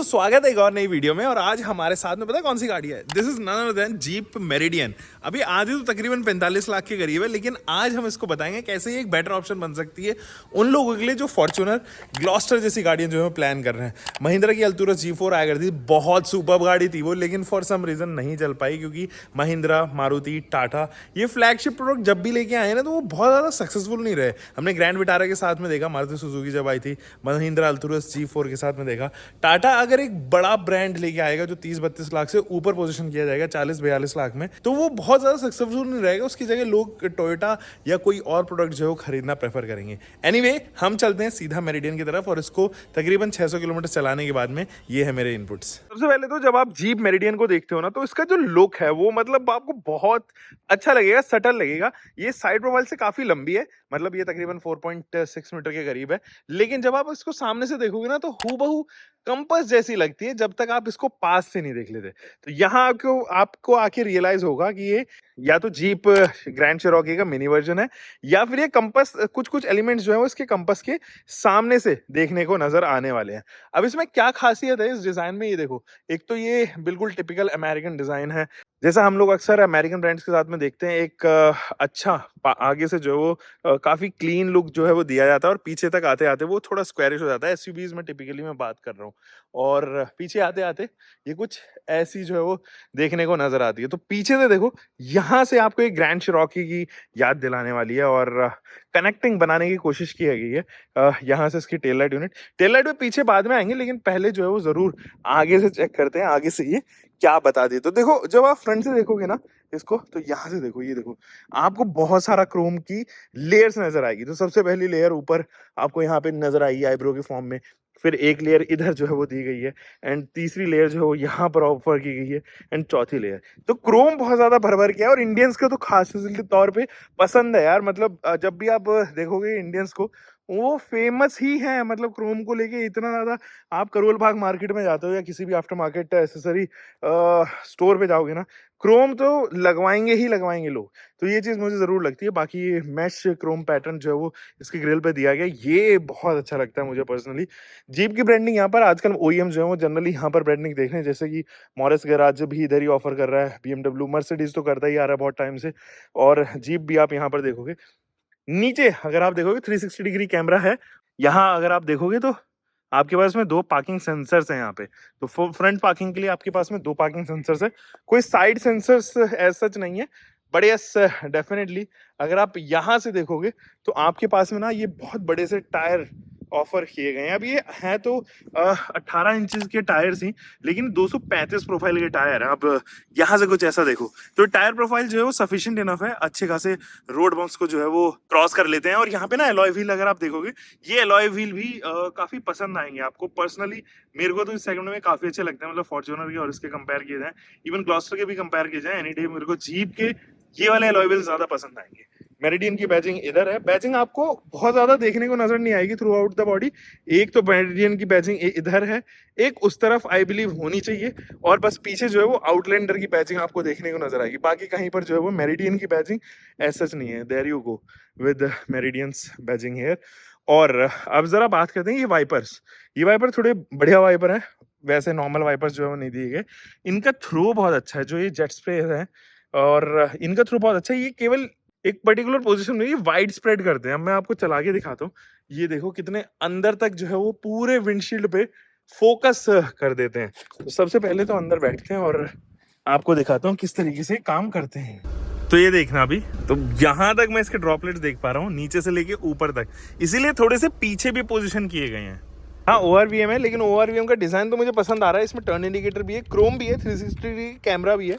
स्वागत है एक और नई वीडियो में। और आज हमारे साथ में पता है कौन सी गाड़ी है? This is none other than Jeep Meridian. अभी आधी तो तकरीबन 45 लाख के करीब है, लेकिन आज हम इसको बताएंगे कैसे ये एक बेटर ऑप्शन बन सकती है उन लोगों के लिए जो फॉर्च्यूनर, ग्लॉस्टर जैसी गाड़ियां जो है प्लान कर रहे हैं। महिंद्रा की अल्टूरस G4 आया करती थी, बहुत सुपर गाड़ी थी वो, लेकिन फॉर सम रीजन नहीं चल पाई क्योंकि महिंद्रा, मारुति, टाटा ये फ्लैगशिप प्रोडक्ट जब भी लेके आए ना तो वो बहुत ज़्यादा सक्सेसफुल नहीं रहे। हमने ग्रैंड विटारा के साथ में देखा, मारुति सुजुकी जब आई थी, महिंद्रा अल्टूरस G4 के साथ में देखा। टाटा अगर एक बड़ा ब्रांड लेके आएगा जो 30-32 लाख से ऊपर पोजीशन किया जाएगा 40-42 लाख में, तो वो बहुत ज्यादा सक्सेसफुल नहीं रहेगा। उसकी जगह लोग टोयोटा या कोई और प्रोडक्ट जो है वो खरीदना प्रेफर करेंगे। एनीवे, हम चलते हैं सीधा मेरिडियन की तरफ और इसको तकरीबन 600 किलोमीटर चलाने के बाद में ये है मेरे इनपुट्स। सबसे पहले तो जब आप जीप मेरिडियन को देखते हो ना तो इसका जो लुक है वो मतलब आपको बहुत अच्छा लगेगा, सटल लगेगा। ये साइड प्रोफाइल से काफी लंबी है, मतलब ये तकरीबन 4.6 मीटर के करीब है, लेकिन जब आप इसको सामने से देखोगे ना तो हूबहू कंपास जैसी लगती है जब तक आप इसको पास से नहीं देख लेते। तो यहाँ आपको आके रियलाइज होगा कि ये या तो जीप ग्रैंड शेरोकी का मिनी वर्जन है या फिर ये कंपास, कुछ एलिमेंट्स जो है वो इसके कंपास के सामने से देखने को नजर आने वाले हैं। अब इसमें क्या खासियत है इस डिजाइन में, ये देखो। एक तो ये बिल्कुल टिपिकल अमेरिकन डिजाइन है, जैसा हम लोग अक्सर अमेरिकन ब्रांड्स के साथ में देखते हैं। एक अच्छा आगे से जो है वो काफी क्लीन लुक जो है वो दिया जाता है और पीछे तक आते आते वो थोड़ा स्क्वायरिश हो जाता है। एसयूवीज में टिपिकली मैं बात कर रहा हूँ, और पीछे आते आते ये कुछ ऐसी जो है वो देखने को नजर आती है। तो पीछे से देखो, यहाँ से आपको एक ग्रैंड शेरोकी की याद दिलाने वाली है और कनेक्टिंग बनाने की कोशिश की गई है। यहाँ से इसकी टेल लाइट में पीछे बाद में आएंगे, लेकिन पहले जो है वो जरूर आगे से चेक करते हैं आगे से ये क्या बता दी। तो देखो, जब आप फ्रंट से देखोगे ना इसको, तो यहाँ से देखो, ये देखो आपको बहुत सारा क्रोम की लेयर्स नजर आएगी। तो सबसे पहली लेयर ऊपर आपको यहाँ पे नजर आएगी आईब्रो के फॉर्म में, फिर एक लेयर इधर जो है वो दी गई है, एंड तीसरी लेयर जो है वो यहाँ पर ऑफर की गई है, एंड चौथी लेयर। तो क्रोम बहुत ज्यादा भर भर के है और इंडियंस को तो खास तौर पे पसंद है यार। मतलब जब भी आप देखोगे इंडियंस को, वो फेमस ही है मतलब क्रोम को लेके इतना ज्यादा। आप करोल बाग मार्केट में जाते हो या किसी भी आफ्टर मार्केट एसेसरी स्टोर पे जाओगे ना, क्रोम तो लगवाएंगे ही लगवाएंगे लोग। तो ये चीज मुझे जरूर लगती है। बाकी ये मैश क्रोम पैटर्न जो है वो इसके ग्रिल पे दिया गया, ये बहुत अच्छा लगता है मुझे पर्सनली। जीप की ब्रांडिंग यहाँ पर आजकल ओईएम जो है वो जनरली यहाँ पर ब्रांडिंग देख रहे हैं, जैसे कि मॉरिस गैराज भी इधर ही ऑफर कर रहा है, BMW, मर्सिडीज तो करता ही आ रहा है बहुत टाइम से, और जीप भी आप यहाँ पर देखोगे। नीचे अगर आप देखोगे 360 डिग्री कैमरा है। यहाँ अगर आप देखोगे तो आपके पास में 2 पार्किंग सेंसर्स हैं यहाँ पे। तो फ्रंट पार्किंग के लिए आपके पास में 2 पार्किंग सेंसर्स है, कोई साइड सेंसर्स एज सच नहीं है। बट यस, डेफिनेटली अगर आप यहाँ से देखोगे तो आपके पास में ना ये बहुत बड़े से टायर ऑफर किए गए हैं। अब ये है तो 18 इंचेस के टायर्स ही, लेकिन 235 प्रोफाइल के टायर है। अब यहाँ से कुछ ऐसा देखो तो टायर प्रोफाइल जो है वो सफिशिएंट इनफ है, अच्छे खासे रोड बम्प्स को जो है वो क्रॉस कर लेते हैं। और यहाँ पे ना एलॉय व्हील अगर आप देखोगे, ये एलॉय व्हील भी काफी पसंद आएंगे आपको। पर्सनली मेरे को तो इस सेगमेंट में काफी अच्छे लगते हैं, मतलब फॉर्च्यूनर के और इसके कंपेयर किए जाए, इवन ग्लॉस्टर के भी कंपेयर किए जाए एनी डे, मेरे को जीप के ये वाले एलॉय व्हील ज्यादा पसंद आएंगे। मेरिडियन की बैजिंग इधर है। बैजिंग आपको बहुत ज्यादा देखने को नजर नहीं आएगी थ्रू आउट द बॉडी। एक तो मेरिडियन की बैजिंग इधर है, एक उस तरफ आई बिलीव होनी चाहिए, और बस पीछे जो है वो आउटलैंडर की बैजिंग आपको देखने को नजर आएगी। बाकी कहीं पर जो है वो मेरिडियन की बैजिंग ऐसा नहीं है। There you go with Meridian's badging here. और अब जरा बात करते हैं ये वाइपर्स। ये वाइपर थोड़े बढ़िया वाइपर है, वैसे नॉर्मल वाइपर्स जो है वो नहीं दिए गए। इनका थ्रो बहुत अच्छा है, जो ये जेट स्प्रे है, और इनका थ्रो बहुत अच्छा है। ये केवल एक पर्टिकुलर पोजीशन में ये वाइड स्प्रेड करते हैं। अब मैं आपको चला के दिखाता हूँ, ये देखो कितने अंदर तक जो है वो पूरे विंडशील्ड पे फोकस कर देते हैं। तो सबसे पहले तो अंदर बैठते हैं और आपको दिखाता हूँ किस तरीके से काम करते हैं। तो ये देखना, अभी तो यहाँ तक मैं इसके ड्रॉपलेट्स देख पा रहा हूँ, नीचे से लेके ऊपर तक, इसीलिए थोड़े से पीछे भी पोजिशन किए गए हैं। हाँ, ORVM है, लेकिन ORVM का डिजाइन तो मुझे पसंद आ रहा है। इसमें टर्न इंडिकेटर भी है, क्रोम भी है, 360 डिग्री कैमरा भी है,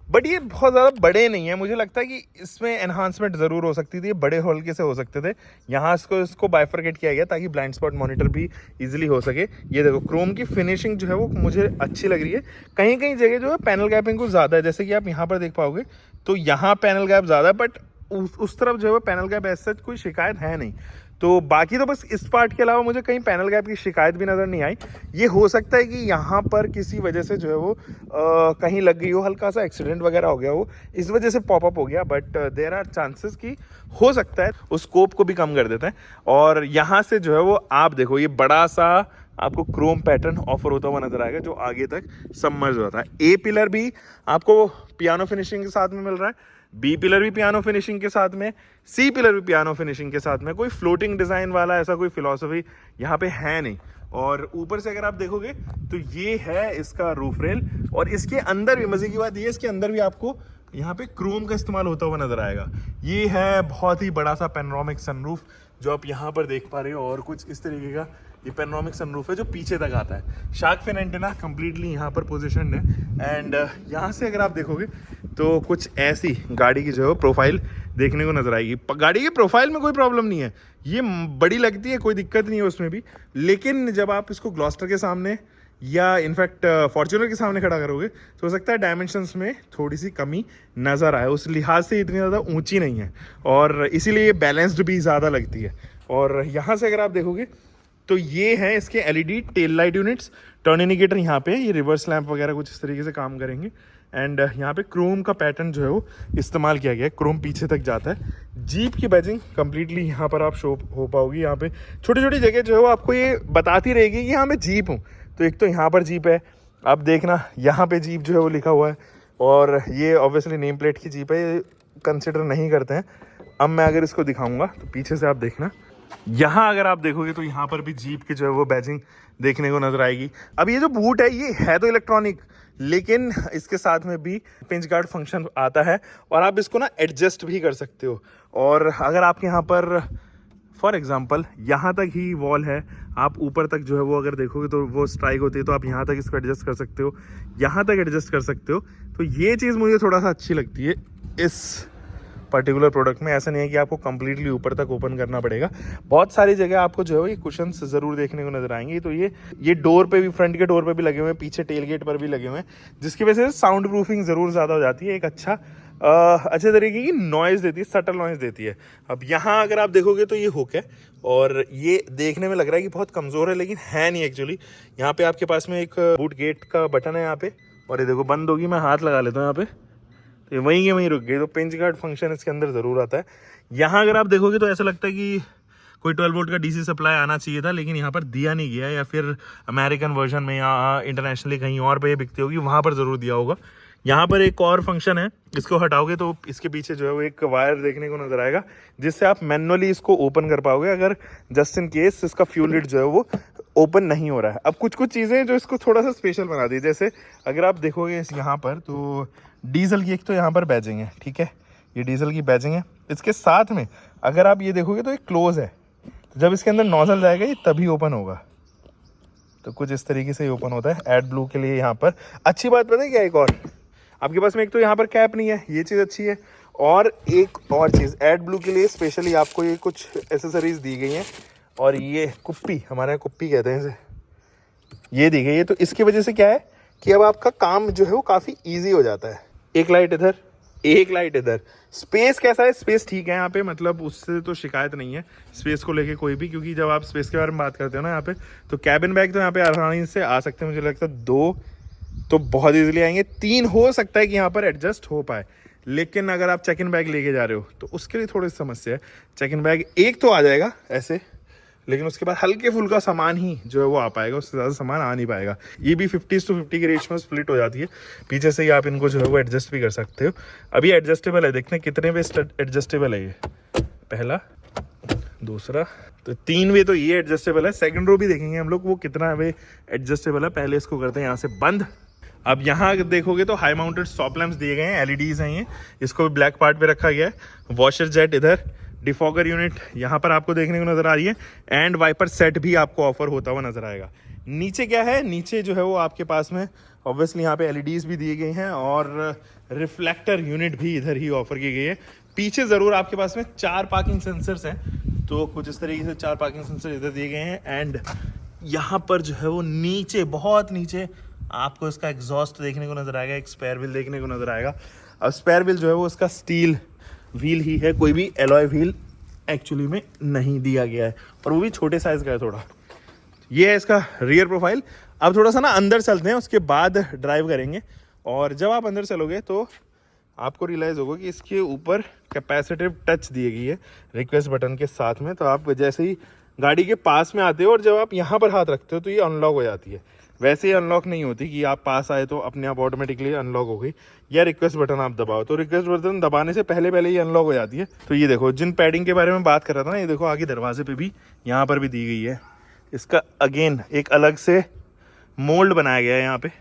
बट ये बहुत ज़्यादा बड़े नहीं है। मुझे लगता है कि इसमें एनहांसमेंट ज़रूर हो सकती थी, ये बड़े हल्के से हो सकते थे। यहाँ इसको बाइफरकेट किया गया ताकि ब्लाइंड स्पॉट मॉनिटर भी इजीली हो सके। ये देखो, क्रोम की फिनिशिंग जो है वो मुझे अच्छी लग रही है। कहीं कहीं जगह जो है पैनल गैपिंग कुछ ज़्यादा है, जैसे कि आप यहाँ पर देख पाओगे, तो यहाँ पैनल गैप ज़्यादा है, बट उस तरफ जो है वो पैनल गैप ऐसा कोई शिकायत है नहीं। तो बाकी तो बस इस पार्ट के अलावा मुझे कहीं पैनल गैप की शिकायत भी नज़र नहीं आई। ये हो सकता है कि यहाँ पर किसी वजह से जो है वो कहीं लग गई हो, हल्का सा एक्सीडेंट वगैरह हो गया हो, इस वजह से पॉपअप हो गया। बट देयर आर चांसेस कि हो सकता है उस स्कोप को भी कम कर देते हैं। और यहाँ से जो है वो आप देखो, ये बड़ा सा आपको क्रोम पैटर्न ऑफर होता हुआ नजर आएगा जो आगे तक सबमर्ज होता है। ए पिलर भी आपको पियानो फिनिशिंग के साथ में मिल रहा है, बी पिलर भी पियानो फिनिशिंग के साथ में, सी पिलर भी पियानो फिनिशिंग के साथ में। कोई फ्लोटिंग डिजाइन वाला ऐसा कोई फिलॉसफी यहाँ पे है नहीं। और ऊपर से अगर आप देखोगे तो ये है इसका रूफ रेल, और इसके अंदर भी मजे की बात ये है, इसके अंदर भी आपको यहाँ पे क्रोम का इस्तेमाल होता हुआ नजर आएगा। ये है बहुत ही बड़ा सा पेनोरामिक सनरूफ जो आप यहाँ पर देख पा रहे हो, और कुछ इस तरीके का ये पेनोरामिक सनरूफ है जो पीछे तक आता है। शार्क फिन एंटेना कंप्लीटली यहाँ पर पोजीशनड है। एंड यहाँ से अगर आप देखोगे तो कुछ ऐसी गाड़ी की जो है प्रोफाइल देखने को नजर आएगी। गाड़ी की प्रोफाइल में कोई प्रॉब्लम नहीं है, ये बड़ी लगती है, कोई दिक्कत नहीं है उसमें भी। लेकिन जब आप इसको ग्लॉस्टर के सामने या इनफैक्ट फॉर्च्यूनर के सामने खड़ा करोगे तो हो सकता है डायमेंशंस में थोड़ी सी कमी नज़र आए। उस लिहाज से इतनी ज़्यादा ऊंची नहीं है, और इसीलिए ये बैलेंस्ड भी ज़्यादा लगती है। और यहाँ से अगर आप देखोगे तो ये है इसके LED tail light units, turn indicator यहाँ पे, ये रिवर्स लैंप वगैरह कुछ इस तरीके से काम करेंगे। एंड यहाँ पे क्रोम का पैटर्न जो है वो इस्तेमाल किया गया है, क्रोम पीछे तक जाता है। जीप की बैजिंग कंप्लीटली यहाँ पर आप शो हो पाओगी। यहाँ पे छोटी छोटी जगह जो है वो आपको ये बताती रहेगी कि हाँ मैं जीप हूँ। तो एक तो यहाँ पर जीप है, आप देखना यहाँ पे जीप जो है वो लिखा हुआ है, और ये ऑब्वियसली नेम प्लेट की जीप है, ये कंसिडर नहीं करते हैं। अब मैं अगर इसको दिखाऊंगा तो पीछे से आप देखना, यहाँ अगर आप देखोगे तो यहाँ पर भी जीप की जो है वो बैजिंग देखने को नजर आएगी। अब ये जो बूट है ये है तो इलेक्ट्रॉनिक, लेकिन इसके साथ में भी पिंच गार्ड फंक्शन आता है, और आप इसको ना एडजस्ट भी कर सकते हो। और अगर आपके यहाँ पर फॉर एग्जांपल यहाँ तक ही वॉल है, आप ऊपर तक जो है वो अगर देखोगे तो वो स्ट्राइक होती है, तो आप यहाँ तक इसको एडजस्ट कर सकते हो, यहाँ तक एडजस्ट कर सकते हो। तो ये चीज़ मुझे थोड़ा सा अच्छी लगती है इस पर्टिकुलर प्रोडक्ट में। ऐसा नहीं है कि आपको कंप्लीटली ऊपर तक ओपन करना पड़ेगा। बहुत सारी जगह आपको जो है ये कुशन्स ज़रूर देखने को नजर आएंगे। तो ये डोर पे भी, फ्रंट के डोर पे भी लगे हुए हैं, पीछे टेल गेट पर भी लगे हुए हैं, जिसकी वजह से साउंड प्रूफिंग ज़रूर ज़्यादा हो जाती है। एक अच्छे तरीके की नॉइज़ देती है, सटल नॉइज़ देती है। अब यहाँ अगर आप देखोगे तो ये हुक है, और ये देखने में लग रहा है कि बहुत कमज़ोर है, लेकिन है नहीं एक्चुअली। यहाँ पे आपके पास में एक बूट गेट का बटन है यहाँ पे, और ये देखो बंद होगी, मैं हाथ लगा लेता हूँ यहाँ पे, तो वहीं के वहीं रुक गई। तो पिंच गार्ड फंक्शन इसके अंदर ज़रूर आता है। यहाँ अगर आप देखोगे तो ऐसा लगता है कि कोई 12 वोल्ट का डीसी सप्लाई आना चाहिए था, लेकिन यहाँ पर दिया नहीं गया, या फिर अमेरिकन वर्जन में या इंटरनेशनली कहीं और पे ये बिकती होगी, वहाँ पर ज़रूर दिया होगा। यहाँ पर एक और फंक्शन है, इसको हटाओगे तो इसके पीछे जो है वो एक वायर देखने को नजर आएगा, जिससे आप मैनुअली इसको ओपन कर पाओगे अगर जस्ट इन केस इसका फ्यूल लिड जो है वो ओपन नहीं हो रहा है। अब कुछ चीज़ें जो इसको थोड़ा सा स्पेशल बना दी, जैसे अगर आप देखोगे यहाँ पर तो डीजल की एक तो यहाँ पर बैजिंग है, ठीक है, ये डीजल की बैजिंग है। इसके साथ में अगर आप ये देखोगे तो एक क्लोज है, तो जब इसके अंदर नोजल जाएगा ये तभी ओपन होगा। तो कुछ इस तरीके से ओपन होता है। एड ब्लू के लिए यहाँ पर अच्छी बात पता है क्या, एक और आपके पास में एक तो यहाँ पर कैप नहीं है, ये चीज़ अच्छी है। और एक और चीज़, एड ब्लू के लिए स्पेशली आपको ये कुछ एसेसरीज दी गई हैं, और ये कुप्पी, हमारे यहाँ कुप्पी कहते हैं इसे, ये दी गई है। तो इसकी वजह से क्या है कि अब आपका काम जो है वो काफ़ी ईजी हो जाता है। एक लाइट इधर, एक लाइट इधर। स्पेस कैसा है? स्पेस ठीक है यहाँ पे, मतलब उससे तो शिकायत नहीं है स्पेस को लेके कोई भी, क्योंकि जब आप स्पेस के बारे में बात करते हो ना यहाँ पे, तो कैबिन बैग तो यहाँ पे आसानी से आ सकते हैं। मुझे लगता है 2 तो बहुत इजीली आएंगे, 3 हो सकता है कि यहाँ पर एडजस्ट हो पाए। लेकिन अगर आप चेक इन बैग लेके जा रहे हो तो उसके लिए थोड़ी समस्या है। चेक इन बैग एक तो आ जाएगा ऐसे, लेकिन उसके बाद हल्के फुल्का सामान ही जो है वो आ पाएगा, उससे ज़्यादा सामान आ नहीं पाएगा। ये भी 50:50 के रेशियो में स्प्लिट हो जाती है। पीछे से ही आप इनको जो है वो एडजस्ट भी कर सकते हो। अभी एडजस्टेबल है, देखते हैं कितने वे एडजस्टेबल है। ये पहला, दूसरा, तो 3 वे तो ये एडजस्टेबल है। सेकंड रो भी देखेंगे हम लोग वो कितना वे एडजस्टेबल है। पहले इसको करते हैं यहाँ से बंद। अब यहाँ देखोगे तो हाई माउंटेड स्टॉप लैंप्स दिए गए हैं, एलईडीज हैं ये, इसको भी ब्लैक पार्ट पे रखा गया है। वॉशर जेट इधर, डिफॉगर यूनिट यहाँ पर आपको देखने को नजर आ रही है, एंड वाइपर सेट भी आपको ऑफर होता हुआ नजर आएगा। नीचे क्या है, नीचे जो है वो आपके पास में ऑब्वियसली यहाँ पे एलईडीज भी दी गई हैं, और रिफ्लेक्टर यूनिट भी इधर ही ऑफर की गई है। पीछे ज़रूर आपके पास में 4 पार्किंग सेंसर्स हैं, तो कुछ इस तरीके से 4 पार्किंग सेंसर इधर दिए गए हैं। एंड यहाँ पर जो है वो नीचे, बहुत नीचे आपको इसका एग्जॉस्ट देखने को नजर आएगा, एक स्पेयर व्हील देखने को नजर आएगा। अब स्पेयर व्हील जो है वो इसका स्टील व्हील ही है, कोई भी एलॉय व्हील एक्चुअली में नहीं दिया गया है, और वो भी छोटे साइज का है थोड़ा। ये है इसका रियर प्रोफाइल। अब थोड़ा सा ना अंदर चलते हैं, उसके बाद ड्राइव करेंगे। और जब आप अंदर चलोगे तो आपको रियलाइज़ होगा कि इसके ऊपर कैपेसिटिव टच दी गई है रिक्वेस्ट बटन के साथ में। तो आप जैसे ही गाड़ी के पास में आते हो और जब आप यहाँ पर हाथ रखते हो तो ये अनलॉक हो जाती है। वैसे ही अनलॉक नहीं होती कि आप पास आए तो अपने आप ऑटोमेटिकली अनलॉक हो गई, या रिक्वेस्ट बटन आप दबाओ तो रिक्वेस्ट बटन दबाने से पहले ही अनलॉक हो जाती है। तो ये देखो, जिन पैडिंग के बारे में बात कर रहा था ना, ये देखो आगे दरवाजे पे भी यहाँ पर भी दी गई है। इसका अगेन एक अलग से मोल्ड बनाया गया है यहाँ पे,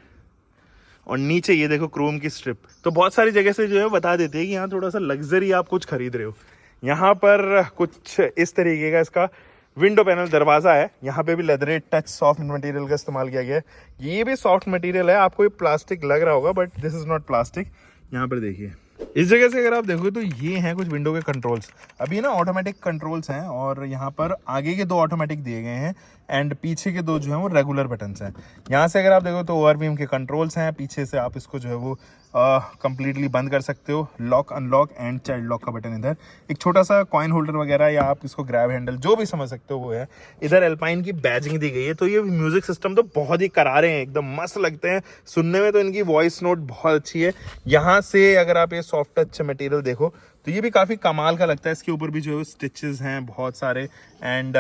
और नीचे ये देखो क्रोम की स्ट्रिप। तो बहुत सारी जगह से जो है बता देते हैं कि यहाँ थोड़ा सा लग्जरी आप कुछ खरीद रहे हो। यहाँ पर कुछ इस तरीके का इसका विंडो पैनल दरवाजा है, यहाँ पे भी लेदरेट टच सॉफ्ट मटेरियल का इस्तेमाल किया गया है। ये भी सॉफ्ट मटेरियल है, आपको ये प्लास्टिक लग रहा होगा but this is not plastic. यहाँ पर देखिए, इस जगह से अगर आप देखोगे तो ये हैं कुछ विंडो के कंट्रोल्स। अभी ना ऑटोमेटिक कंट्रोल्स हैं, और यहाँ पर आगे के 2 ऑटोमेटिक दिए गए हैं एंड पीछे के 2 जो हैं वो रेगुलर बटन्स हैं। यहाँ से अगर आप देखो तो ओवरव्हील के कंट्रोल्स हैं, पीछे से आप इसको जो है वो कंप्लीटली बंद कर सकते हो। Lock unlock and child lock का बटन इधर, एक छोटा सा कॉइन होल्डर वगैरह, या आप इसको ग्रैब हैंडल जो भी समझ सकते हो वो है। इधर एल्पाइन की बैजिंग दी गई है। तो ये म्यूजिक सिस्टम तो बहुत ही करारे हैं, एकदम मस्त लगते हैं सुनने में, तो इनकी वॉइस नोट बहुत अच्छी है। यहाँ से अगर आप ये सॉफ्ट टच मटेरियल देखो तो ये भी काफ़ी कमाल का लगता है। इसके ऊपर भी जो है स्टिचेस हैं बहुत सारे, एंड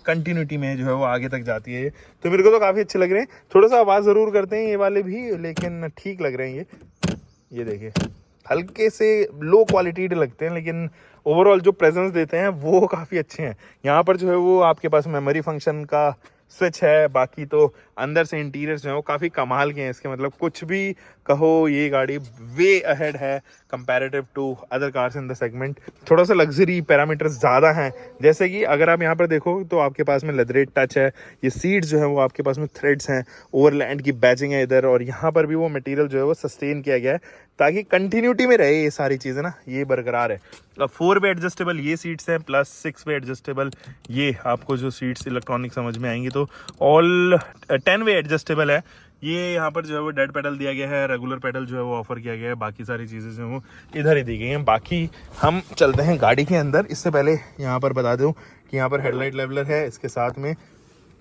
कंटिन्यूटी में जो है वो आगे तक जाती है। तो मेरे को तो काफ़ी अच्छे लग रहे हैं। थोड़ा सा आवाज़ ज़रूर करते हैं ये वाले भी, लेकिन ठीक लग रहे हैं ये देखिए, हल्के से लो क्वालिटी लगते हैं, लेकिन ओवरऑल जो प्रेजेंस देते हैं वो काफ़ी अच्छे हैं। यहाँ पर जो है वो आपके पास मेमोरी फंक्शन का स्विच है, बाकी तो अंदर से इंटीरियर्स जो है वो काफ़ी कमाल के हैं इसके। मतलब कुछ भी कहो, ये गाड़ी वे अहेड है comparative to other cars in the segment. थोड़ा सा लग्जरी पैरामीटर्स ज़्यादा हैं, जैसे कि अगर आप यहाँ पर देखो तो आपके पास में लेदरेट टच है, ये सीट्स जो है वो आपके पास में थ्रेड्स हैं, ओवरलैंड की बैजिंग है इधर, और यहाँ पर भी वो मटेरियल जो है वो सस्टेन किया गया है ताकि कंटिन्यूटी में रहे ये सारी चीज़ें ना, ये बरकरार है। अब 4 वे एडजस्टेबल ये सीट्स हैं, प्लस 6 वे एडजस्टेबल ये आपको जो सीट्स इलेक्ट्रॉनिक समझ में आएंगी। तो ऑल 10 वे एडजस्टेबल है ये। यहाँ पर जो है वो डेड पेडल दिया गया है, रेगुलर पेडल जो है वो ऑफर किया गया है, बाकी सारी चीज़ें जो है वो इधर ही दी गई हैं। बाकी हम चलते हैं गाड़ी के अंदर। इससे पहले यहाँ पर बता दूँ कि यहाँ पर हेडलाइट लेवलर है, इसके साथ में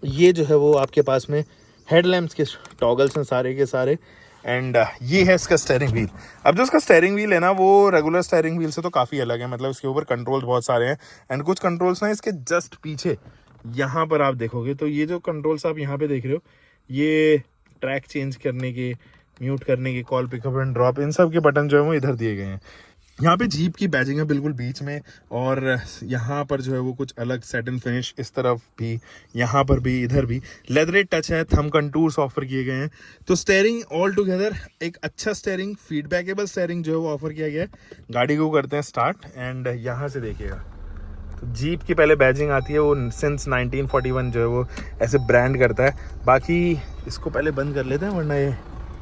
ये जो है वो आपके पास में हेडलैम्प्स के टॉगल्स हैं सारे के सारे, एंड ये है इसका स्टेयरिंग व्हील। अब जो इसका स्टेयरिंग व्हील है ना वो रेगुलर स्टेयरिंग व्हील से तो काफ़ी अलग है। मतलब इसके ऊपर कंट्रोल्स बहुत सारे हैं, एंड कुछ कंट्रोल्स ना इसके जस्ट पीछे यहाँ पर आप देखोगे तो ये जो कंट्रोल्स आप यहाँ पे देख रहे हो, ये ट्रैक चेंज करने के, म्यूट करने के, कॉल पिकअप एंड ड्रॉप, इन सब के बटन जो है वो इधर दिए गए हैं। यहाँ पे जीप की बैजिंग है बिल्कुल बीच में, और यहाँ पर जो है वो कुछ अलग सैटिन फिनिश, इस तरफ भी, यहाँ पर भी, इधर भी लेदरेट टच है, थंब कंटूर्स ऑफर किए गए हैं। तो स्टेयरिंग ऑल टुगेदर एक अच्छा स्टेयरिंग, फीडबैकेबल स्टेयरिंग जो है वो ऑफर किया गया है। गाड़ी को करते हैं स्टार्ट, एंड यहाँ से देखिएगा तो जीप की पहले बैजिंग आती है, वो सिंस 1941 जो है वो ऐसे ब्रांड करता है। बाकी इसको पहले बंद कर लेते हैं वरना ये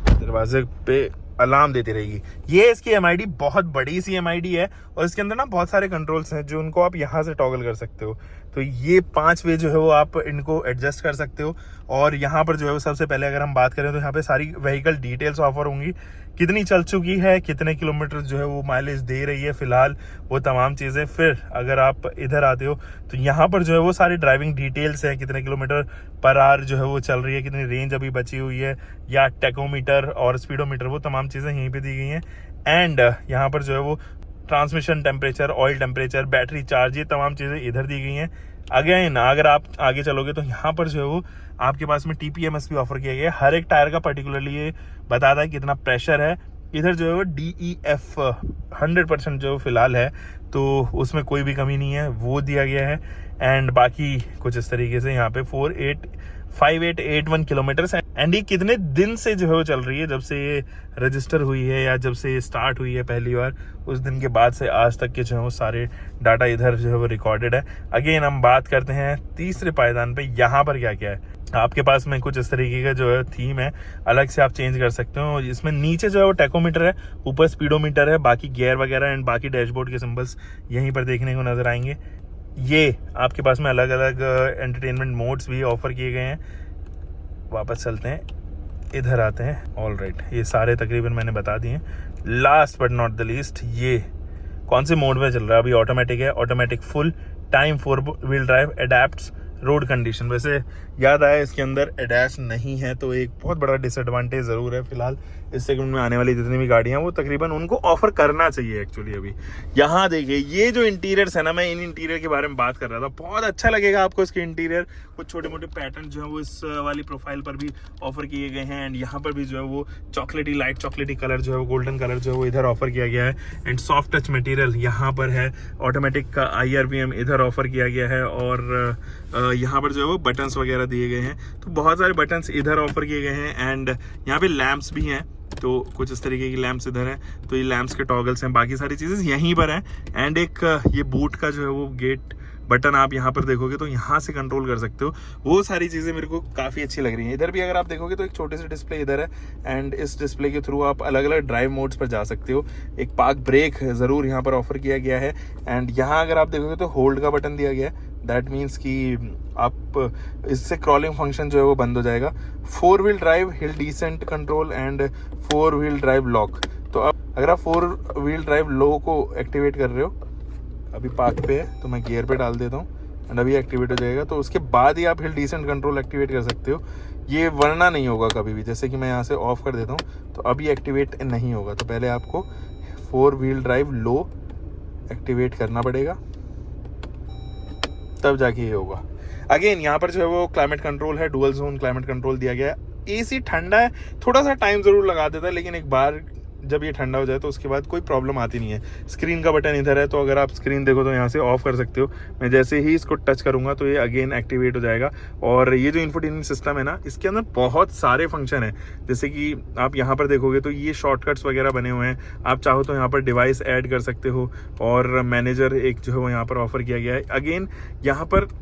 दरवाजे पे अलार्म देती रहेगी। ये इसकी MID बहुत बड़ी सी MID है, और इसके अंदर ना बहुत सारे कंट्रोल्स हैं जो उनको आप यहाँ से टॉगल कर सकते हो। तो ये 5 वे जो है वो आप इनको एडजस्ट कर सकते हो। और यहाँ पर जो है वो सबसे पहले अगर हम बात करें तो यहाँ पे सारी व्हीकल डिटेल्स ऑफर होंगी, कितनी चल चुकी है, कितने किलोमीटर जो है वो माइलेज दे रही है फिलहाल, वो तमाम चीज़ें। फिर अगर आप इधर आते हो तो यहाँ पर जो है वो सारी ड्राइविंग डिटेल्स है, कितने किलोमीटर पर आवर जो है वो चल रही है, कितनी रेंज अभी बची हुई है, या टेकोमीटर और स्पीडोमीटर, वो तमाम चीज़ें यहीं पे दी गई हैं। एंड यहाँ पर जो है वो transmission temperature, oil temperature, battery charge, ये तमाम चीज़ें इधर दी गई हैं। अगेन अगर आप आगे चलोगे तो यहाँ पर जो है वो आपके पास में TPMS भी ऑफर किया गया है। हर एक टायर का पर्टिकुलरली ये बताता है कितना प्रेशर है। इधर जो है वो DEF 100% जो फिलहाल है, तो उसमें कोई भी कमी नहीं है, वो दिया गया है। एंड बाकी कुछ इस तरीके से यहाँ पे 5881 किलोमीटर, एंड ये कितने दिन से जो है वो चल रही है, जब से ये रजिस्टर हुई है या जब से ये स्टार्ट हुई है पहली बार, उस दिन के बाद से आज तक के जो है वो सारे डाटा इधर जो है वो रिकॉर्डेड है। अगेन हम बात करते हैं तीसरे पायदान पे, यहाँ पर क्या क्या है। आपके पास में कुछ इस तरीके का जो है थीम है, अलग से आप चेंज कर सकते हो। इसमें नीचे जो है वो टेकोमीटर है, ऊपर स्पीडोमीटर है, बाकी गियर वगैरह एंड बाकी डैशबोर्ड के सिंबल्स यहीं पर देखने को नजर आएंगे। ये आपके पास में अलग अलग एंटरटेनमेंट मोड्स भी ऑफर किए गए हैं। वापस चलते हैं, इधर आते हैं। ऑल राइट, ये सारे तकरीबन मैंने बता दिए। Last but not the least, ये कौन से मोड में चल रहा है अभी? ऑटोमेटिक है, automatic full time 4 wheel drive, adapts road condition. वैसे याद आया इसके अंदर एडैश नहीं है, तो एक बहुत बड़ा डिसएडवांटेज ज़रूर है फिलहाल इस सेगमेंट में आने वाली जितनी भी गाड़ियां वो तकरीबन उनको ऑफर करना चाहिए एक्चुअली। अभी यहाँ देखिए ये जो इंटीरियर्स है ना, मैं इन इंटीरियर के बारे में बात कर रहा था, बहुत अच्छा लगेगा आपको इसके इंटीरियर। कुछ छोटे मोटे पैटर्न जो है वो इस वाली प्रोफाइल पर भी ऑफर किए गए हैं एंड यहाँ पर भी जो है वो चॉकलेटी, लाइट चॉकलेटी कलर जो है वो, गोल्डन कलर जो है वो इधर ऑफर किया गया है एंड सॉफ्ट टच मटेरियल यहाँ पर है। ऑटोमेटिक का IRPM इधर ऑफर किया गया है और यहाँ पर जो है वो बटन्स वगैरह दिए गए हैं, तो बहुत सारे बटन्स इधर ऑफर किए गए हैं एंड यहाँ पे लैंप्स भी हैं, तो कुछ इस तरीके की लैंप्स इधर हैं, तो ये लैंप्स के टॉगल्स हैं, बाकी सारी चीज़ें यहीं पर हैं एंड एक ये बूट का जो है वो गेट बटन आप यहाँ पर देखोगे तो यहाँ से कंट्रोल कर सकते हो। वो सारी चीज़ें मेरे को काफ़ी अच्छी लग रही हैं। इधर भी अगर आप देखोगे तो एक छोटे से डिस्प्ले इधर है एंड इस डिस्प्ले के थ्रू आप अलग अलग ड्राइव मोड्स पर जा सकते हो। एक पार्क ब्रेक ज़रूर यहाँ पर ऑफर किया गया है एंड यहाँ अगर आप देखोगे तो होल्ड का बटन दिया गया है। दैट मीन्स कि आप इससे क्रॉलिंग फंक्शन जो है वो बंद हो जाएगा। 4 wheel drive hill descent control and 4 wheel drive lock. तो अब अगर आप 4 व्हील ड्राइव लो को एक्टिवेट कर रहे हो, अभी पार्क पे है तो मैं गियर पे डाल देता हूँ एंड अभी एक्टिवेट हो जाएगा, तो उसके बाद ही आप हिल डिसेंट कंट्रोल एक्टिवेट कर सकते हो। ये वरना नहीं होगा कभी भी। जैसे कि मैं यहाँ से ऑफ कर देता हूँ तो अभी एक्टिवेट नहीं होगा, तो पहले आपको 4 व्हील ड्राइव लो एक्टिवेट करना पड़ेगा, तब जाके ये होगा। अगेन यहाँ पर जो है वो क्लाइमेट कंट्रोल है, डुअल जोन क्लाइमेट कंट्रोल दिया गया है। AC ठंडा है, थोड़ा सा टाइम ज़रूर लगा देता है, लेकिन एक बार जब ये ठंडा हो जाए तो उसके बाद कोई प्रॉब्लम आती नहीं है। स्क्रीन का बटन इधर है, तो अगर आप स्क्रीन देखो तो यहाँ से ऑफ कर सकते हो। मैं जैसे ही इसको टच करूँगा तो ये अगेन एक्टिवेट हो जाएगा। और ये जो इंफोटेनमेंट सिस्टम है ना, इसके अंदर बहुत सारे फंक्शन हैं। जैसे कि आप यहाँ पर देखोगे तो ये शॉर्टकट्स वगैरह बने हुए हैं। आप चाहो तो यहाँ पर डिवाइस ऐड कर सकते हो और मैनेजर एक जो है वो यहाँ पर ऑफर किया गया है। अगेन यहाँ पर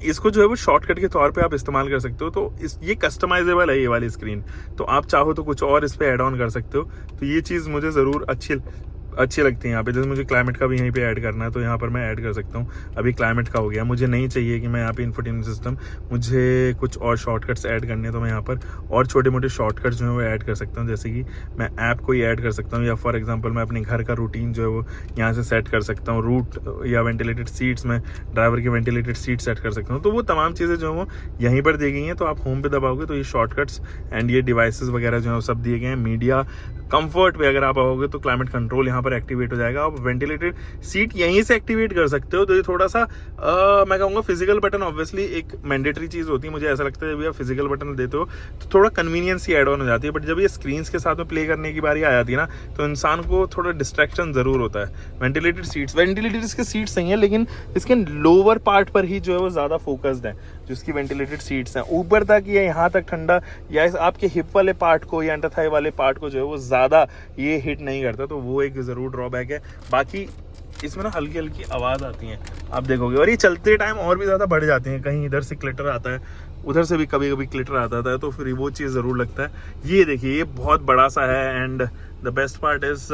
इसको जो है वो शॉर्टकट के तौर पे आप इस्तेमाल कर सकते हो, तो ये कस्टमाइजेबल है ये वाली स्क्रीन, तो आप चाहो तो कुछ और इस पे ऐड ऑन कर सकते हो। तो ये चीज़ मुझे ज़रूर अच्छी लगती है यहाँ पे। जैसे मुझे क्लाइमेट का भी यहीं पे ऐड करना है तो यहाँ पर मैं ऐड कर सकता हूँ। अभी क्लाइमेट का हो गया, मुझे नहीं चाहिए कि मैं यहाँ पे इंफोटेनमेंट सिस्टम, मुझे कुछ और शॉर्टकट्स ऐड करने हैं तो मैं यहाँ पर और छोटे मोटे शॉर्टकट्स जो है वो ऐड कर सकता हूँ। जैसे कि मैं ऐप को ही ऐड कर सकता हूँ, या फॉर एग्जाम्पल मैं अपने घर का रूटीन जो है वो यहाँ से सेट कर सकता हूँ। रूट या वेंटिलेटेड सीट्स में ड्राइवर की वेंटिलेटेड सीट सेट कर सकता हूँ। तो वो तमाम चीज़ें जो है वो यहीं पर दी गई हैं। तो आप होम पे दबाओगे तो ये शॉर्टकट्स एंड ये डिवाइसेस वगैरह जो है वो सब दिए गए हैं। मीडिया कंफर्ट पे अगर आप आओगे तो क्लाइमेट कंट्रोल यहाँ पर एक्टिवेट हो जाएगा। आप वेंटिलेटेड सीट यहीं से एक्टिवेट कर सकते हो। तो ये थोड़ा सा मैं कहूँगा फिजिकल बटन ऑब्वियसली एक मैंडेटरी चीज़ होती है। मुझे ऐसा लगता है जब आप फिजिकल बटन देते हो तो थोड़ा कन्वीनियंस ही एड ऑन हो जाती है, बट जब ये स्क्रीन के साथ में प्ले करने की बारी आ जाती है ना, तो इंसान को थोड़ा डिस्ट्रैक्शन ज़रूर होता है। वेंटिलेटेड के सीट सही है, लेकिन इसके लोअर पार्ट पर ही जो है वो ज़्यादा फोकस्ड है। जो इसकी वेंटिलेटेड सीट्स हैं ऊपर तक या यहाँ तक ठंडा या आपके हिप वाले पार्ट को या अंडर थाई वाले पार्ट को जो है वो ज़्यादा ये हिट नहीं करता, तो वो एक ज़रूर ड्रॉबैक है। बाकी इसमें ना हल्की हल्की आवाज़ आती है, आप देखोगे, और ये चलते टाइम और भी ज़्यादा बढ़ जाती हैं। कहीं इधर से क्लिटर आता है, उधर से भी कभी कभी क्लिटर आता है, तो फिर वो चीज़ ज़रूर लगता है। ये देखिए ये बहुत बड़ा सा है and the best part is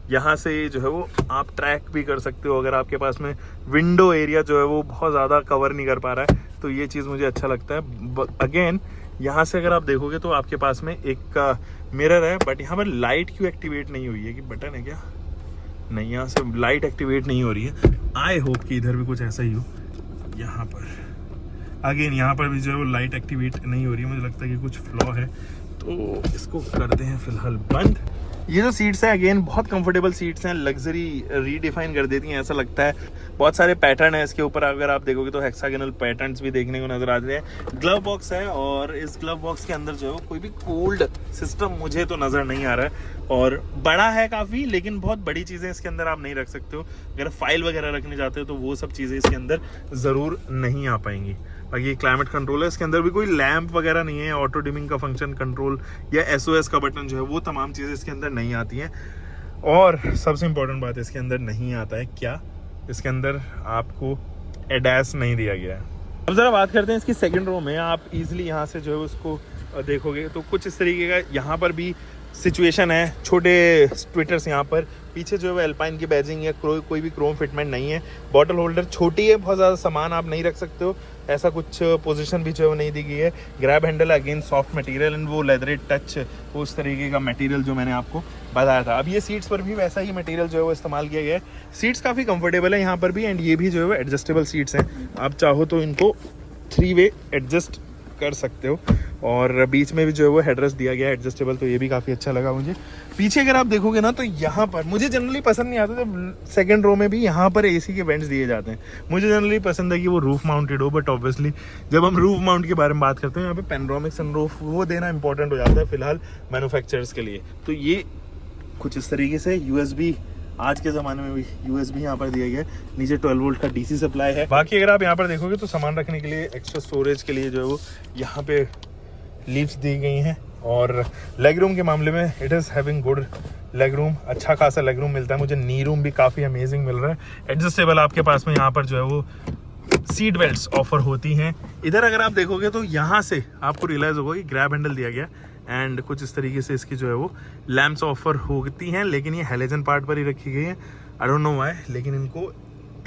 यहाँ से जो है वो आप ट्रैक भी कर सकते हो अगर आपके पास में विंडो एरिया जो है वो बहुत ज़्यादा कवर नहीं कर पा रहा है, तो ये चीज़ मुझे अच्छा लगता है। अगेन यहाँ से अगर आप देखोगे तो आपके पास में एक मिरर है, बट यहाँ पर लाइट क्यों एक्टिवेट नहीं हुई है, कि बटन है क्या? नहीं, यहाँ से लाइट एक्टिवेट नहीं हो रही है। आई होप कि इधर भी कुछ ऐसा ही हो। यहाँ पर अगेन यहाँ पर भी जो है वो लाइट एक्टिवेट नहीं हो रही है, मुझे लगता है कि कुछ फ्लॉ है, तो इसको करते हैं फिलहाल बंद। ये जो सीट्स हैं अगेन बहुत कंफर्टेबल सीट्स हैं, लग्जरी रीडिफाइन कर देती हैं ऐसा लगता है। बहुत सारे पैटर्न है इसके ऊपर, अगर आप देखोगे तो हेक्सागोनल पैटर्न्स भी देखने को नजर आ रहे हैं। ग्लव बॉक्स है और इस ग्लव बॉक्स के अंदर जो है कोई भी कोल्ड सिस्टम मुझे तो नजर नहीं आ रहा है, और बड़ा है काफी, लेकिन बहुत बड़ी चीजें इसके अंदर आप नहीं रख सकते हो। अगर फाइल वगैरह रखने जाते हो तो वो सब चीजें इसके अंदर जरूर नहीं आ पाएंगी। बाकी क्लाइमेट कंट्रोल है, इसके अंदर भी कोई लैंप वगैरह नहीं है, ऑटो डिमिंग का फंक्शन कंट्रोल या SOS का बटन जो है वो तमाम चीज़ें इसके अंदर नहीं आती हैं। और सबसे इम्पोर्टेंट बात इसके अंदर नहीं आता है क्या, इसके अंदर आपको ADAS नहीं दिया गया है। अब ज़रा बात करते हैं इसकी सेकंड रो में। आप इजीली यहाँ से जो है उसको देखोगे तो कुछ इस तरीके का यहाँ पर भी सिचुएशन है। छोटे ट्विटर्स यहाँ पर, पीछे जो है एल्पाइन की बैजिंग या कोई भी क्रोम फिटमेंट नहीं है। बॉटल होल्डर छोटी है, बहुत ज़्यादा सामान आप नहीं रख सकते हो, ऐसा कुछ पोजीशन भी जो है वो नहीं दी गई है। Grab handle again soft material and वो लेदरेड टच, वो उस तरीके का मटेरियल जो मैंने आपको बताया था। अब ये सीट्स पर भी वैसा ही मटेरियल जो है वो इस्तेमाल किया गया है। सीट्स काफ़ी कंफर्टेबल है यहाँ पर भी, एंड ये भी जो है वो एडजस्टेबल सीट्स हैं। आप चाहो तो इनको 3 वे एडजस्ट कर सकते हो। और बीच में भी जो है वो हेडरेस्ट दिया गया है एडजस्टेबल, तो ये भी काफ़ी अच्छा लगा मुझे। पीछे अगर आप देखोगे ना तो यहाँ पर मुझे जनरली पसंद नहीं आता जब सेकंड रो में भी यहाँ पर एसी के वेंट्स दिए जाते हैं। मुझे जनरली पसंद है कि वो रूफ माउंटेड हो, बट ऑब्वियसली जब हम रूफ माउंट के बारे में बात करते हैं यहाँ पे पेनोरामिक सनरूफ वो देना इंपॉर्टेंट हो जाता है फिलहाल मैन्युफैक्चरर्स के लिए। तो ये कुछ इस तरीके से USB, आज के ज़माने में भी USB यहाँ पर दिया गया है। नीचे 12 वोल्ट का DC सप्लाई है। बाकी अगर आप यहाँ पर देखोगे तो सामान रखने के लिए एक्स्ट्रा स्टोरेज के लिए जो है वो यहाँ पे लीव्स दी गई हैं। और लेग रूम के मामले में it is having good leg room, अच्छा खासा लेग रूम मिलता है मुझे। नी रूम भी काफ़ी अमेजिंग मिल रहा है। एडजस्टेबल आपके पास में यहाँ पर जो है वो सीट बेल्ट्स ऑफर होती हैं। इधर अगर आप देखोगे तो यहाँ से आपको रियलाइज़ होगा कि ग्रैब हैंडल दिया गया एंड कुछ इस तरीके से इसकी जो है वो लैंप्स ऑफर होती हैं, लेकिन ये हेलोजन पार्ट पर ही रखी गई है। आई डोंट नो व्हाई, लेकिन इनको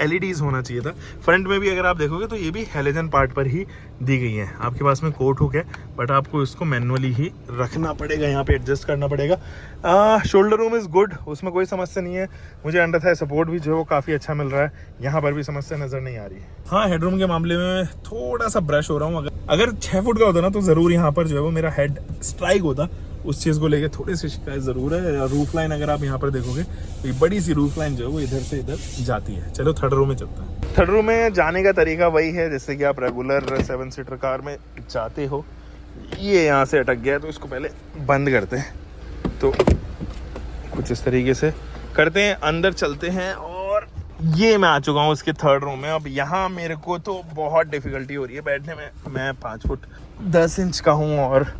LEDs होना चाहिए था। फ्रंट में भी अगर आप देखोगे तो ये भी हेलोजन पार्ट पर ही दी गई है। आपके पास में कोट हुक है, बट आपको इसको मैनुअली ही रखना पड़ेगा, यहाँ पे एडजस्ट करना पड़ेगा। शोल्डर रूम इज़ गुड, उसमें कोई समस्या नहीं है। मुझे अंडर थाई सपोर्ट भी जो है वो काफ़ी अच्छा मिल रहा है, यहाँ पर भी समस्या नज़र नहीं आ रही है। हाँ, हेडरूम के मामले में थोड़ा सा ब्रश हो रहा हूँ। अगर 6 फुट का होता ना तो ज़रूर यहाँ पर जो है वो मेरा हेड स्ट्राइक होता, उस चीज़ को लेके थोड़ी सी शिकायत ज़रूर है। रूफ लाइन अगर आप यहाँ पर देखोगे तो ये बड़ी सी रूफ लाइन जो है वो इधर से इधर जाती है। चलो थर्ड रो में चलता है। थर्ड रो में जाने का तरीका वही है जैसे कि आप रेगुलर 7 सीटर कार में जाते हो। ये यहाँ से अटक गया तो इसको पहले बंद करते हैं, तो कुछ इस तरीके से करते हैं, अंदर चलते हैं। और ये मैं आ चुका हूँ इसके थर्ड रो में। अब यहाँ मेरे को तो बहुत डिफ़िकल्टी हो रही है बैठने में। मैं 5 फुट 10 इंच का हूँ और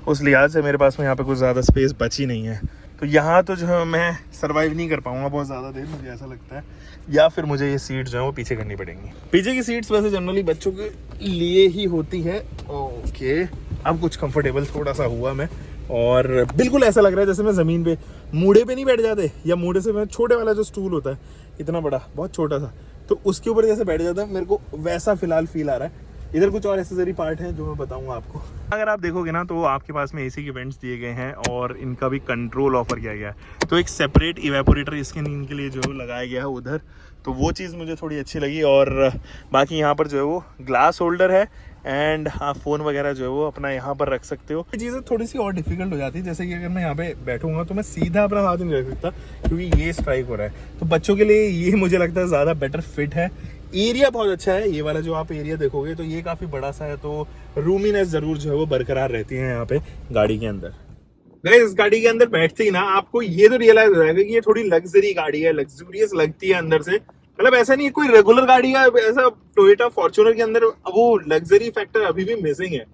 उस लिहाज से मेरे पास में यहाँ पे कुछ ज़्यादा स्पेस बची नहीं है। तो यहाँ तो जो है मैं सर्वाइव नहीं कर पाऊँगा बहुत ज़्यादा देर, मुझे ऐसा लगता है। या फिर मुझे ये सीट जो है वो पीछे करनी पड़ेंगी। पीछे की सीट्स वैसे जनरली बच्चों के लिए ही होती है। ओके, अब कुछ कंफर्टेबल थोड़ा सा हुआ मैं, और बिल्कुल ऐसा लग रहा है जैसे मैं ज़मीन पे मूढ़े पे नहीं बैठ जाते, या मूढ़े से मैं छोटे वाला जो स्टूल होता है इतना बड़ा, बहुत छोटा सा, तो उसके ऊपर जैसे बैठ जाता है, मेरे को वैसा फिलहाल फील आ रहा है। इधर कुछ और एसेसरी पार्ट हैं जो मैं बताऊंगा आपको। अगर आप देखोगे ना तो आपके पास में एसी के वेंट्स दिए गए हैं और इनका भी कंट्रोल ऑफर किया गया है। तो एक सेपरेट इवेपोरेटर इसके इनके लिए जो लगाया गया है उधर, तो वो चीज़ मुझे थोड़ी अच्छी लगी। और बाकी यहाँ पर जो है वो ग्लास होल्डर है एंड हाँ, फ़ोन वगैरह जो है वो अपना यहाँ पर रख सकते हो। ये चीज़ें थोड़ी सी और डिफिकल्ट हो जाती है, जैसे कि अगर मैं यहाँ पे बैठूंगा तो मैं सीधा अपना हाथ नहीं रख सकता क्योंकि ये स्ट्राइक हो रहा है। तो बच्चों के लिए ये मुझे लगता है ज़्यादा बेटर फिट है। एरिया बहुत अच्छा है, ये वाला जो आप एरिया देखोगे तो ये काफ़ी बड़ा सा है, तो रूमीनेस ज़रूर जो है वो बरकरार रहती है यहाँ पे गाड़ी के अंदर। इस गाड़ी के अंदर बैठते ही ना आपको ये तो रियलाइज हो जाएगा कि ये थोड़ी लग्जरी गाड़ी है, लग्जूरियस लगती है अंदर से। मतलब ऐसा नहीं कोई रेगुलर गाड़ी है, ऐसा टोयोटा फॉर्च्यूनर के अंदर वो लग्जरी फैक्टर अभी भी मिसिंग है।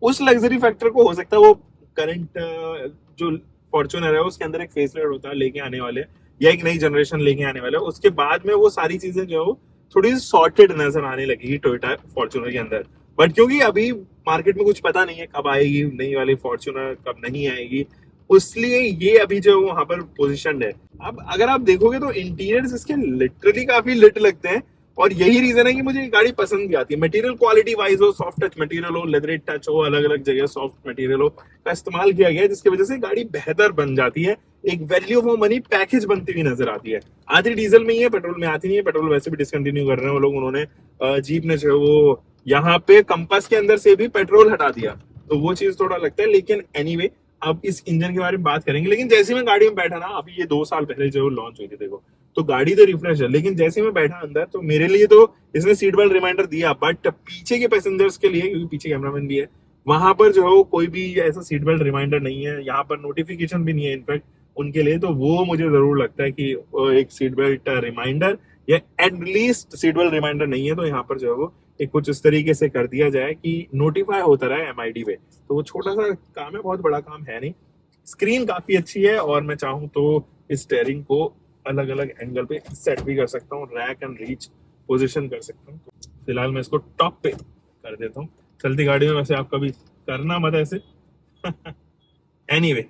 उस लग्जरी फैक्टर को हो सकता है वो करंट जो फॉर्च्यूनर है उसके अंदर एक फेसलिफ्ट होता है लेके आने वाले, या एक नई जनरेशन लेके आने वाले, उसके बाद में वो सारी चीजें जो है वो थोड़ी सॉर्टेड नजर आने लगेगी टोयोटा फॉर्च्यूनर के अंदर। बट क्योंकि अभी मार्केट में कुछ पता नहीं है कब आएगी नई वाली फॉर्च्यूनर, कब नहीं आएगी, इसलिए ये अभी जो वहां पर पोजीशन है। अब अगर आप देखोगे तो इंटीरियर्स इसके लिटरली काफी लिट लगते हैं, और यही रीजन है कि मुझे ये गाड़ी पसंद भी आती है। मटेरियल क्वालिटी वाइज हो, सॉफ्ट टच मटेरियल हो, लेदर टच हो, अलग अलग जगह सॉफ्ट मटेरियल हो का इस्तेमाल किया गया है, जिसकी वजह से गाड़ी बेहतर बन जाती है। एक वैल्यू फॉर मनी पैकेज बनती हुई नजर आती है। आती डीजल में ही है, पेट्रोल में आती नहीं है। पेट्रोल वैसे भी डिसकंटिन्यू कर रहे हैं वो लोग, उन्होंने जीप ने जो है वो यहाँ पे कंपास के अंदर से भी पेट्रोल हटा दिया, तो वो चीज थोड़ा लगता है। लेकिन एनीवे अब इस इंजन के बारे में बात करेंगे। लेकिन जैसे मैं गाड़ी में बैठा ना, अभी ये 2 साल पहले जो लॉन्च हुई थी देखो, तो गाड़ी तो रिफ्रेश है, लेकिन जैसे मैं बैठा अंदर तो मेरे लिए तो इसने सीट बेल्ट रिमाइंडर दिया, बट पीछे के पैसेंजर्स के लिए, क्योंकि पीछे कैमरामैन भी है, वहां पर जो है वो कोई भी ऐसा सीट बेल्ट रिमाइंडर नहीं है। यहाँ पर नोटिफिकेशन भी नहीं है इनफैक्ट उनके लिए, तो वो मुझे जरूर लगता है कि एक सीट बेल्ट रिमाइंडर या एटलीस्ट सीट बेल्ट रिमाइंडर नहीं है, तो यहाँ पर जो है वो एक कुछ इस तरीके से कर दिया जाए कि नोटिफाई होता रहे MID पे। तो वो छोटा सा काम है, बहुत बड़ा काम है नहीं। स्क्रीन काफी अच्छी है, और मैं चाहूँ तो इस स्टीयरिंग को अलग अलग एंगल पे सेट भी कर सकता हूँ, रैक एंड रीच पोजीशन कर सकता हूँ। तो फिलहाल मैं इसको टॉप पे कर देता हूँ। चलती गाड़ी में वैसे आप कभी करना मत ऐसे। एनीवे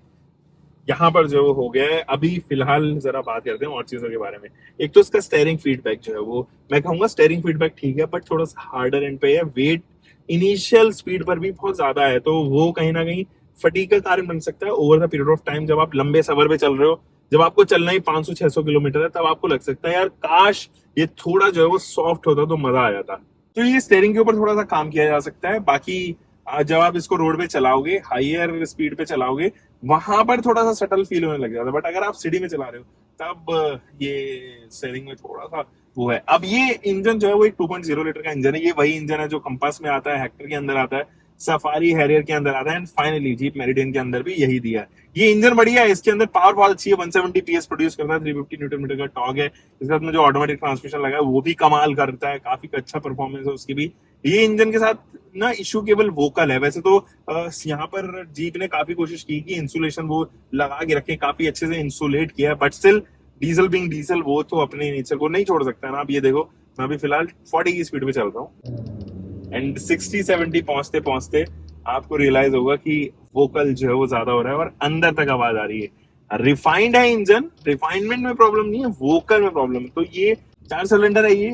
यहाँ पर जो हो गया है, अभी फिलहाल जरा बात करते हैं और चीजों के बारे में। एक तो इसका स्टीयरिंग फीडबैक जो है वो, मैं कहूंगा स्टीयरिंग फीडबैक ठीक है, बट थोड़ा सा हार्डर एंड पे है। वेट इनिशियल स्पीड पर भी बहुत ज्यादा है, तो वो कहीं ना कहीं फटीग का कारण बन सकता है over the period of time. जब आप लंबे सफर पे चल रहे हो, जब आपको चलना ही 500-600 किलोमीटर है, तब आपको लग सकता है यार काश ये थोड़ा जो है वो सॉफ्ट होता तो मजा आ जाता। तो ये स्टीयरिंग के ऊपर थोड़ा सा काम किया जा सकता है। बाकी आज जब आप इसको रोड पे चलाओगे, हायर स्पीड पे चलाओगे, वहां पर थोड़ा सा सटल फील होने लग जाता है, बट अगर आप सिटी में चला रहे हो तब ये स्टीयरिंग में थोड़ा सा वो है। अब ये इंजन जो है वो एक 2.0 लीटर का इंजन है। ये वही इंजन है जो कंपास में आता है, हेक्टर के अंदर आता है, सफारी हैरियर के अंदर आता है, एंड फाइनली जीप मेरिडियन के अंदर भी यही दिया है। ये इंजन बढ़िया है, इसके अंदर पावर बहुत अच्छी है, 170 पीएस प्रोड्यूस करता है, 350 न्यूटन मीटर का टॉर्क है। इसके साथ में जो ऑटोमेटिक ट्रांसमिशन लगा है वो भी कमाल करता है, काफी अच्छा परफॉर्मेंस है उसकी भी। ये इंजन के साथ ना इशू केवल वोकल है। वैसे तो यहाँ पर जीप ने काफी कोशिश की कि इंसुलेशन वो लगा के रखे, काफी अच्छे से इंसुलेट किया, but still diesel being diesel वो तो अपने नेचर को नहीं छोड़ सकता ना। अब ये देखो, मैं अभी फिलहाल 40 की स्पीड पे चल रहा हूँ, एंड 60-70 पहुंचते पहुंचते आपको रियलाइज होगा कि वोकल जो है वो ज्यादा हो रहा है और अंदर तक आवाज आ रही है। रिफाइंड है इंजन, रिफाइनमेंट में प्रॉब्लम नहीं है, वोकल में प्रॉब्लम है। तो ये 4 सिलेंडर है, ये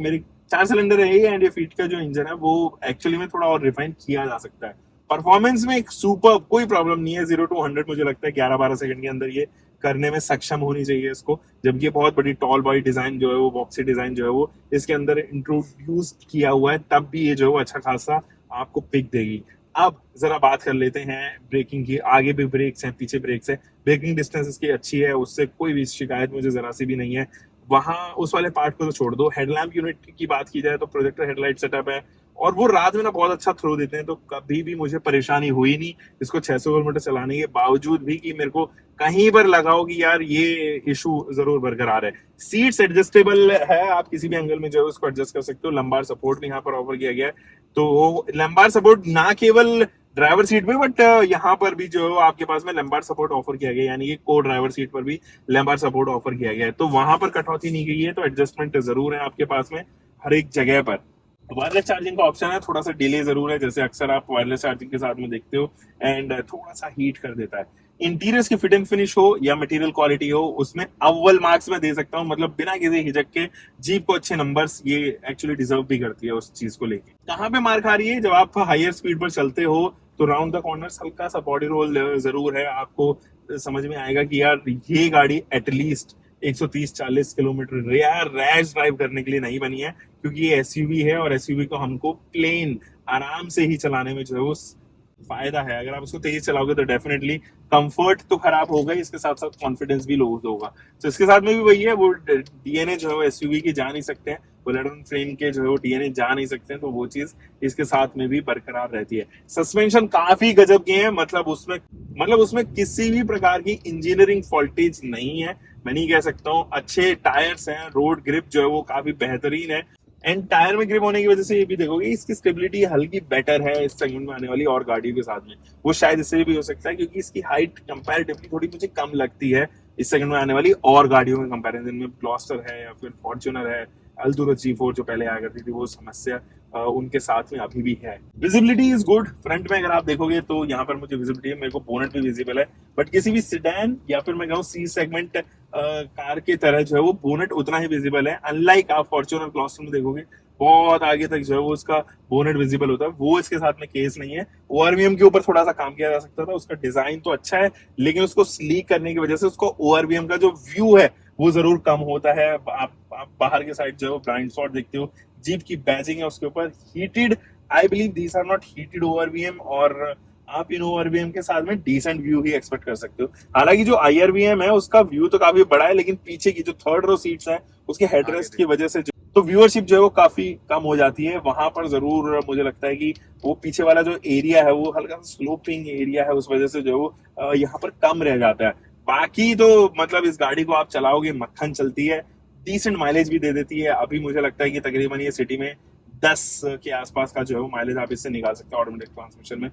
मेरी 4 सिलेंडर है ये, एंड ये फीट का जो इंजन है वो एक्चुअली में थोड़ा और रिफाइन किया जा सकता है। परफॉर्मेंस में एक सुपर, कोई प्रॉब्लम नहीं है। 0 to 100 मुझे लगता है 11-12 सेकंड के अंदर ये करने में सक्षम होनी चाहिए इसको। जबकि ये बहुत बड़ी टॉल बॉडी डिजाइन जो है वो, बॉक्सी डिजाइन जो है वो इसके अंदर इंट्रोड्यूस किया हुआ है, तब भी ये जो है वो अच्छा खासा आपको पिक देगी। अब जरा बात कर लेते हैं ब्रेकिंग की। आगे भी ब्रेक्स हैं, पीछे ब्रेक्स है, ब्रेकिंग डिस्टेंस इसकी अच्छी है, उससे कोई भी शिकायत मुझे जरा सी भी नहीं है। वहां उस वाले पार्ट को तो छोड़ दो। हेडलैम्प यूनिट की बात की जाए तो प्रोजेक्टर हेडलाइट सेटअप है, और वो रात में ना बहुत अच्छा थ्रो देते हैं, तो कभी भी मुझे परेशानी हुई नहीं इसको 600 किलोमीटर चलाने के बावजूद भी कि मेरे को कहीं पर लगाओ कि यार ये इशू जरूर बरकरार है। सीट्स एडजस्टेबल है, आप किसी भी एंगल में जो है उसको एडजस्ट कर सकते हो। लंबार सपोर्ट भी यहाँ पर ऑफर किया गया है, तो लंबार सपोर्ट ना केवल ड्राइवर सीट पे, बट यहाँ पर भी जो है आपके पास में लंबार सपोर्ट ऑफर किया गया है, यानी कि को ड्राइवर सीट पर भी लंबार सपोर्ट ऑफर किया गया है। तो वहां पर कटौती नहीं गई है, तो एडजस्टमेंट जरूर है आपके पास में हर एक जगह पर। वायरलेस चार्जिंग का ऑप्शन है, थोड़ा सा डिले जरूर है, जैसे अक्सर आप वायरलेस चार्जिंग के साथ में देखते हो, एंड थोड़ा सा हीट कर देता है। इंटीरियर्स की फिट एंड फिनिश हो या मटेरियल क्वालिटी हो, उसमें अव्वल मार्क्स में दे सकता हूँ, मतलब बिना किसी हिचक के जीप को अच्छे नंबर्स ये एक्चुअली डिजर्व भी करती है उस चीज को लेके। कहाँ पे मार खा रही है? जब आप हायर स्पीड पर चलते हो तो राउंड द कॉर्नर हल्का सा बॉडी रोल जरूर है, आपको समझ में आएगा कि यार ये गाड़ी एटलीस्ट 130-40 किलोमीटर रैश ड्राइव करने के लिए नहीं बनी है, क्योंकि ये एसयूवी है, और एसयूवी को हमको प्लेन आराम से ही चलाने में जो है वो फायदा है। अगर आप उसको तेज चलाओगे तो डेफिनेटली कंफर्ट तो खराब होगा ही, इसके साथ साथ कॉन्फिडेंस भी लूज होगा। तो इसके साथ में भी वही है, वो डीएनए जो है वो एसयूवी की जा नहीं सकते हैं, बुलेट फ्रेम के जो है वो डीएनए जा नहीं सकते हैं, तो वो चीज इसके साथ में भी बरकरार रहती है। सस्पेंशन काफी गजब के हैं, मतलब उसमें किसी भी प्रकार की इंजीनियरिंग फॉल्टेज नहीं है, मैं नहीं कह सकता हूँ। अच्छे टायर्स हैं, रोड ग्रिप जो है वो काफी बेहतरीन है, एंड टायर में ग्रिप होने की वजह से ये भी देखोगे इसकी स्टेबिलिटी हल्की बेटर है इस सेगमेंट में आने वाली और गाड़ियों के साथ में। वो शायद इससे भी हो सकता है क्योंकि इसकी हाइट कंपैरेटिवली थोड़ी मुझे कम लगती है इस सेगमेंट में आने वाली और गाड़ियों के कंपैरिजन में। ग्लॉस्टर है या फिर फॉर्च्यूनर है, अल्टूरो G4 जो पहले आया करती थी, वो समस्या उनके साथ में अभी भी है। Visibility is good. फ्रंट में अगर आप देखोगे तो यहाँ पर मुझे विजिबिलिटी है, मेरे को बोनेट भी विजिबल है, बट किसी भी सिडैन या फिर मैं कहूँ सी सेगमेंट कार की तरह जो है वो बोनेट उतना ही विजिबल है। अनलाइक आप फॉर्च्यूनर ग्लॉस्टर में देखोगे बहुत आगे तक जो है वो उसका बोनेट विजिबल होता है, वो इसके साथ में केस नहीं है। ओआरवीएम के ऊपर थोड़ा सा काम किया जा सकता था, उसका डिजाइन तो अच्छा है, लेकिन उसको स्लीक करने की वजह से उसको ओआरवीएम का जो व्यू है वो जरूर कम होता है। आप बाहर के साइड जो है ब्लाइंड स्पॉट देखते हो, जीप की बैजिंग है उसके ऊपर heated, I believe these are not heated ORVM, और आप इन ओआरवीएम के साथ में डिसेंट व्यू ही एक्सपेक्ट कर सकते हो। हालांकि जो आईआरवीएम है उसका व्यू तो काफी बड़ा है, लेकिन पीछे की जो थर्ड रो सीट्स हैं उसके हेडरेस्ट की वजह से तो व्यूअरशिप जो है वो काफी कम हो जाती है। वहां पर जरूर मुझे लगता है कि वो पीछे वाला जो एरिया है वो हल्का स्लोपिंग एरिया है, उस वजह से जो है वो यहाँ पर कम रह जाता है। बाकी तो मतलब इस गाड़ी को आप चलाओगे मक्खन चलती है, डिसेंट माइलेज भी दे देती है। अभी मुझे लगता है कि तकरीबन ये सिटी में 10 के आसपास का जो है वो माइलेज आप इससे निकाल सकते हो ऑटोमेटिक ट्रांसमिशन में।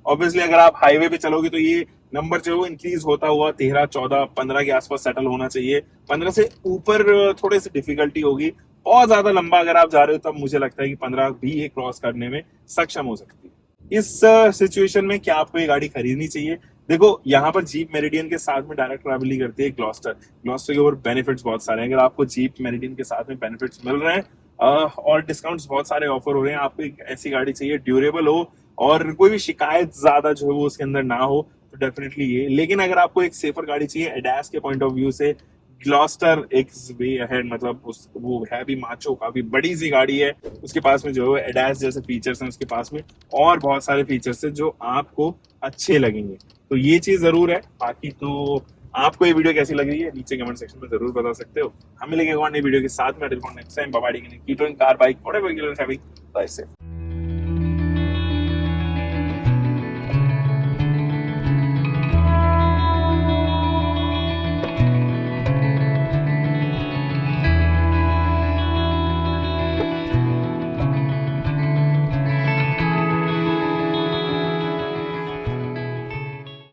ऑब्वियसली अगर आप हाईवे पे चलोगे तो ये नंबर जो है वो इंक्रीज होता हुआ 13, 14, 15 के आसपास सेटल होना चाहिए। 15 से ऊपर थोड़ी सी डिफिकल्टी होगी। बहुत ज्यादा लंबा अगर आप जा रहे हो तब मुझे लगता है कि 15 भी ये क्रॉस करने में सक्षम हो सकती है। इस सिचुएशन में क्या आपको ये गाड़ी खरीदनी चाहिए? देखो यहाँ पर जीप मेरिडियन के साथ में डायरेक्ट ट्रैवल ही करती है ग्लॉस्टर के ऊपर बेनिफिट्स बहुत सारे हैं। अगर आपको जीप मेरिडियन के साथ में बेनिफिट्स मिल रहे हैं और डिस्काउंट्स बहुत सारे ऑफर हो रहे हैं, आपको एक ऐसी गाड़ी चाहिए ड्यूरेबल हो और कोई भी शिकायत ज्यादा जो है वो उसके अंदर ना हो, तो डेफिनेटली ये। लेकिन अगर आपको एक सेफर गाड़ी चाहिए एडास के पॉइंट ऑफ व्यू से, ग्लॉस्टर एक वे अहेड, मतलब वो है भी माचो, काफी बड़ी सी गाड़ी है। उसके पास में जो है एडास जैसे फीचर्स हैं उसके पास में, और बहुत सारे फीचर्स हैं जो आपको अच्छे लगेंगे। तो ये चीज जरूर है। बाकी तो आपको ये वीडियो कैसी लग रही है नीचे कमेंट सेक्शन में जरूर बता सकते हो। हम मिलेंगे एक और नई वीडियो के साथ में। Next time bye bye. Keep doing car bike whatever you are having, be safe.